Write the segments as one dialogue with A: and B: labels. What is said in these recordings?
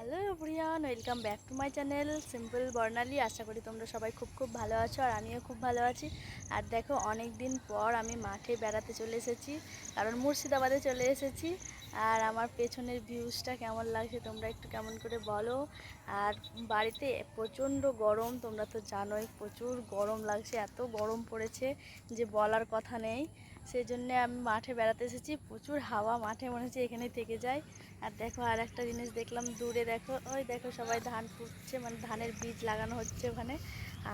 A: Hello everyone, welcome back to my channel simple Barnali. আশা করি তোমরা সবাই খুব ভালো আছো, আর আমিও খুব ভালো আছি। আর দেখো, অনেক দিন পর আমি মাঠে বেড়াতে চলে এসেছি, কারণ মুর্শিদাবাদে চলে এসেছি। আর আমার পেছনের ভিউজটা কেমন লাগছে তোমরা একটু কেমন করে বলো। আর বাড়িতে প্রচণ্ড গরম, তোমরা তো জানোই প্রচুর গরম লাগছে, এত গরম পড়েছে যে বলার কথা নেই। সেই জন্যে আমি মাঠে বেড়াতে এসেছি, প্রচুর হাওয়া, মাঠে মনে হচ্ছে এখানেই থেকে যাই। আর দেখো, আর একটা জিনিস দেখলাম দূরে, দেখো ওই দেখো সবাই ধান পুঁতছে, মানে ধানের বীজ লাগানো হচ্ছে ওখানে।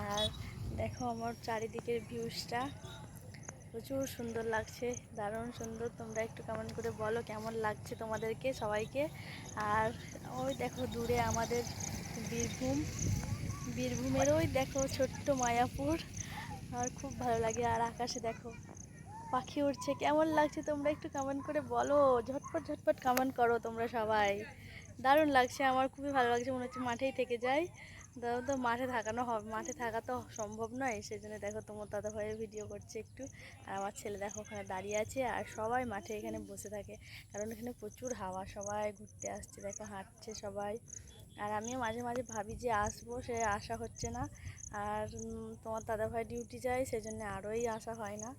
A: আর দেখো আমার চারিদিকের ভিউজটা প্রচুর সুন্দর লাগছে, দারুণ সুন্দর। তোমরা একটু কেমন করে বলো কেমন লাগছে তোমাদেরকে সবাইকে। আর ওই দেখো দূরে আমাদের বীরভূম, বীরভূমের ওই দেখো ছোট্ট মায়াপুর। আর খুব ভালো লাগে। আর আকাশে দেখো পাখি উড়ছে, কেমন লাগছে তোমরা একটু কমেন্ট করে বলো। ঝটপট ঝটপট কমেন্ট করো তোমরা সবাই। দারুণ লাগছে, আমার খুবই ভালো লাগছে, মনে হচ্ছে মাঠেই থেকে যাই। তো মাঠে থাকানো হবে, মাঠে থাকা তো সম্ভব নয়, সেই জন্য দেখো তোমার দাদা ভাইয়ের ভিডিও করছে একটু। আর আমার ছেলে দেখো ওখানে দাঁড়িয়ে আছে, আর সবাই মাঠে এখানে বসে থাকে, কারণ এখানে প্রচুর হাওয়া, সবাই ঘুরতে আসছে, দেখো হাঁটছে সবাই। আর আমিও মাঝে মাঝে ভাবি যে আসবো, সে আসা হচ্ছে না। আর তোমার দাদাভাই ডিউটি যায়, সেজন্য আরোই আসা হয় না।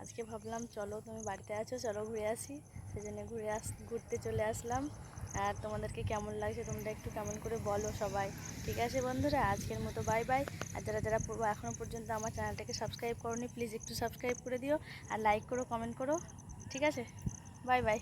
A: আজকে ভাবলাম চলো, তুমি বাড়িতে আছো, চলো ঘুরে আসি। সেজন্য ঘুরতে চলে আসলাম। আর তোমাদেরকে কেমন লাগছে তোমরা একটু কেমন করে বলো সবাই। ঠিক আছে বন্ধুরা, আজকের মতো বাই বাই। আর যারা যারা এখনও পর্যন্ত আমার চ্যানেলটাকে সাবস্ক্রাইব করোনি, প্লিজ একটু সাবস্ক্রাইব করে দিও, আর লাইক করো, কমেন্ট করো। ঠিক আছে, বাই বাই।